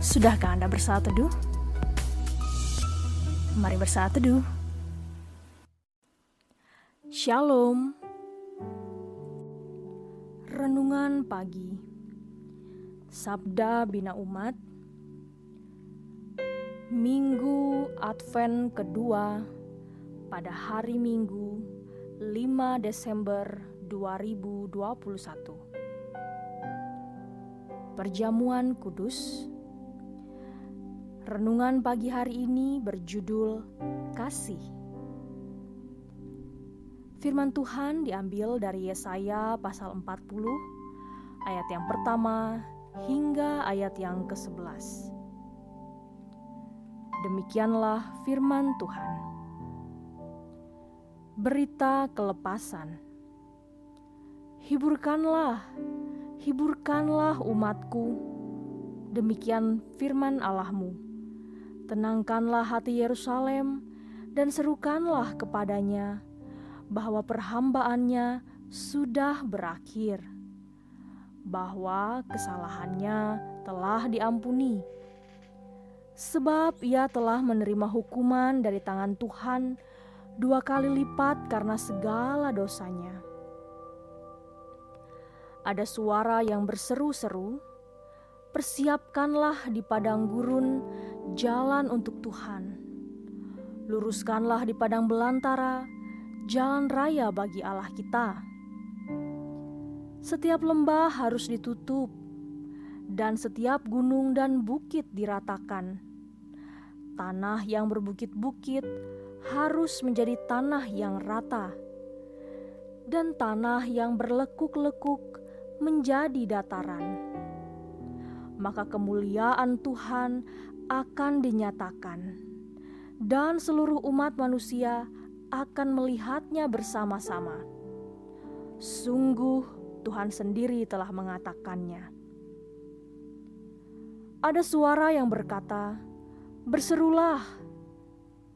Sudahkah Anda bersaat teduh? Mari bersaat teduh. Shalom. Renungan pagi. Sabda Bina Umat. Minggu Advent kedua pada hari Minggu 5 Desember 2021. Perjamuan Kudus. Renungan pagi hari ini berjudul Kasih. Firman Tuhan diambil dari Yesaya pasal 40 ayat yang pertama hingga ayat yang ke-11. Demikianlah firman Tuhan. Berita kelepasan. Hiburkanlah umatku. Demikian firman Allahmu. Tenangkanlah hati Yerusalem dan serukanlah kepadanya bahwa perhambaannya sudah berakhir, bahwa kesalahannya telah diampuni. Sebab ia telah menerima hukuman dari tangan Tuhan 2 kali lipat karena segala dosanya. Ada suara yang berseru-seru, persiapkanlah di padang gurun jalan untuk Tuhan. Luruskanlah di padang belantara jalan raya bagi Allah kita. Setiap lembah harus ditutup dan setiap gunung dan bukit diratakan. Tanah yang berbukit-bukit harus menjadi tanah yang rata, dan tanah yang berlekuk-lekuk menjadi dataran. Maka kemuliaan Tuhan akan dinyatakan, dan seluruh umat manusia akan melihatnya bersama-sama. Sungguh Tuhan sendiri telah mengatakannya. Ada suara yang berkata, "Berserulah."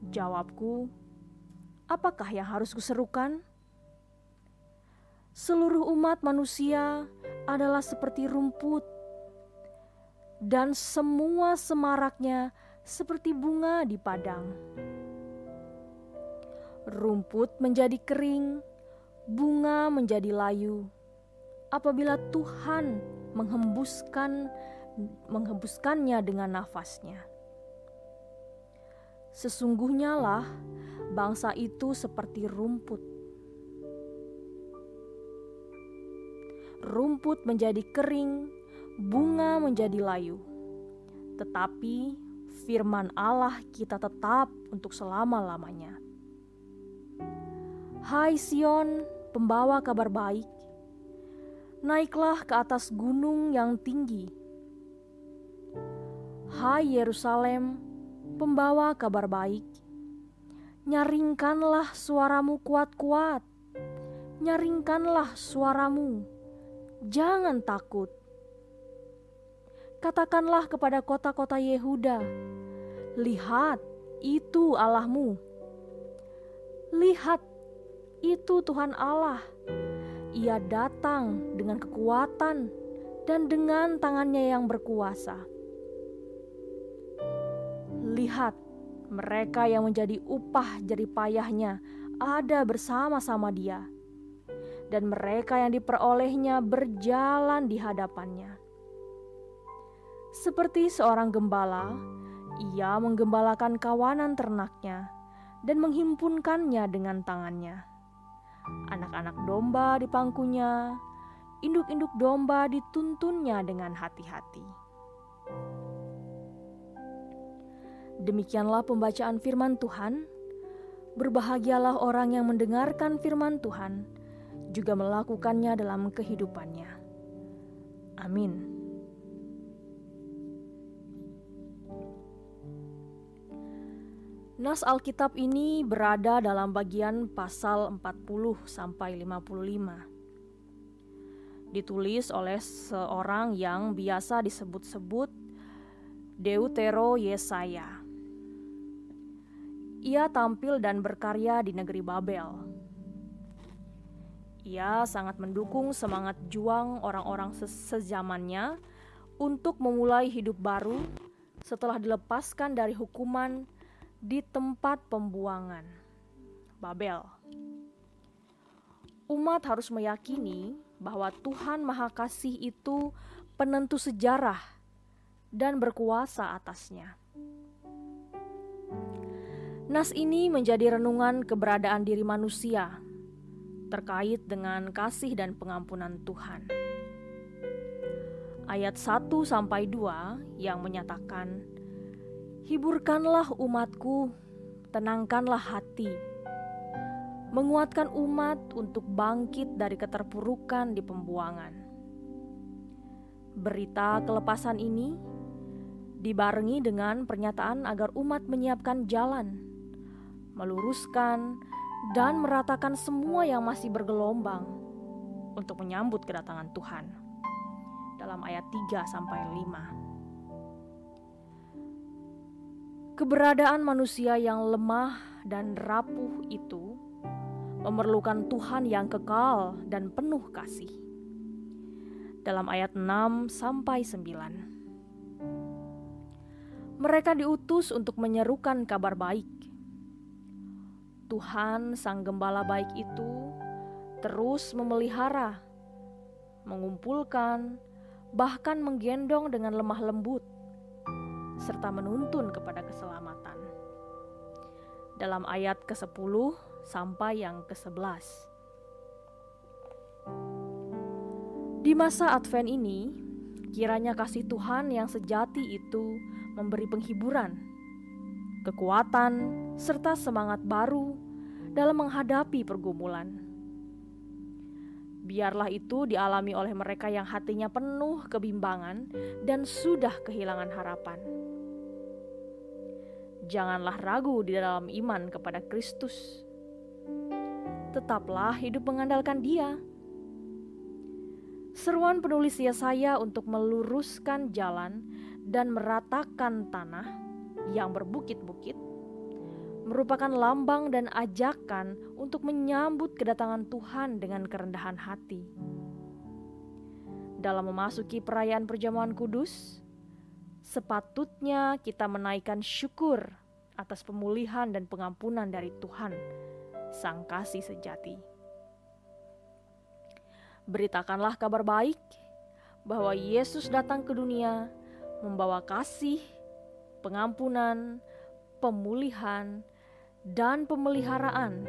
Jawabku, apakah yang harus kuserukan? Seluruh umat manusia adalah seperti rumput, dan semua semaraknya seperti bunga di padang. Rumput menjadi kering, bunga menjadi layu, apabila Tuhan menghembuskannya dengan nafasnya. Sesungguhnya lah bangsa itu seperti rumput. Rumput menjadi kering, bunga menjadi layu, tetapi firman Allah kita tetap untuk selama-lamanya. Hai Sion, pembawa kabar baik, naiklah ke atas gunung yang tinggi. Hai Yerusalem, pembawa kabar baik, nyaringkanlah suaramu kuat-kuat, nyaringkanlah suaramu, jangan takut. Katakanlah kepada kota-kota Yehuda, lihat, itu Allahmu. Lihat, itu Tuhan Allah. Ia datang dengan kekuatan dan dengan tangannya yang berkuasa. Lihat, mereka yang menjadi upah jerih payahnya ada bersama-sama Dia, dan mereka yang diperolehnya berjalan di hadapannya. Seperti seorang gembala, ia menggembalakan kawanan ternaknya dan menghimpunkannya dengan tangannya. Anak-anak domba di pangkunya, induk-induk domba dituntunnya dengan hati-hati. Demikianlah pembacaan firman Tuhan. Berbahagialah orang yang mendengarkan firman Tuhan, juga melakukannya dalam kehidupannya. Amin. Nas Alkitab ini berada dalam bagian pasal 40 sampai 55. Ditulis oleh seorang yang biasa disebut-sebut Deutero Yesaya. Ia tampil dan berkarya di negeri Babel. Ia sangat mendukung semangat juang orang-orang sezamannya untuk memulai hidup baru setelah dilepaskan dari hukuman di tempat pembuangan, Babel. Umat harus meyakini bahwa Tuhan Maha Kasih itu penentu sejarah dan berkuasa atasnya. Nas ini menjadi renungan keberadaan diri manusia terkait dengan kasih dan pengampunan Tuhan. Ayat 1-2 yang menyatakan, "Hiburkanlah umatku, tenangkanlah hati, menguatkan umat untuk bangkit dari keterpurukan di pembuangan." Berita kelepasan ini dibarengi dengan pernyataan agar umat menyiapkan jalan, meluruskan dan meratakan semua yang masih bergelombang untuk menyambut kedatangan Tuhan. Dalam ayat 3-5. Keberadaan manusia yang lemah dan rapuh itu memerlukan Tuhan yang kekal dan penuh kasih. Dalam ayat 6-9. Mereka diutus untuk menyerukan kabar baik. Tuhan Sang Gembala baik itu terus memelihara, mengumpulkan, bahkan menggendong dengan lemah lembut, serta menuntun kepada keselamatan. Dalam ayat ke-10 sampai yang ke-11. Di masa Advent ini, kiranya kasih Tuhan yang sejati itu memberi penghiburan, kekuatan, serta semangat baru dalam menghadapi pergumulan. Biarlah itu dialami oleh mereka yang hatinya penuh kebimbangan dan sudah kehilangan harapan. Janganlah ragu di dalam iman kepada Kristus. Tetaplah hidup mengandalkan Dia. Seruan penulis Yesaya untuk meluruskan jalan dan meratakan tanah yang berbukit-bukit merupakan lambang dan ajakan untuk menyambut kedatangan Tuhan dengan kerendahan hati. Dalam memasuki perayaan perjamuan kudus, sepatutnya kita menaikkan syukur atas pemulihan dan pengampunan dari Tuhan, Sang Kasih sejati. Beritakanlah kabar baik bahwa Yesus datang ke dunia membawa kasih, pengampunan, pemulihan, dan pemeliharaan,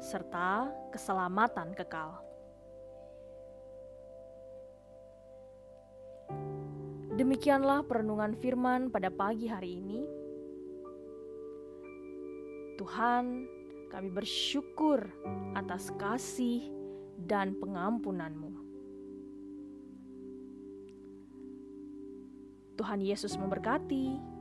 serta keselamatan kekal. Demikianlah perenungan firman pada pagi hari ini. Tuhan, kami bersyukur atas kasih dan pengampunan-Mu. Tuhan Yesus memberkati.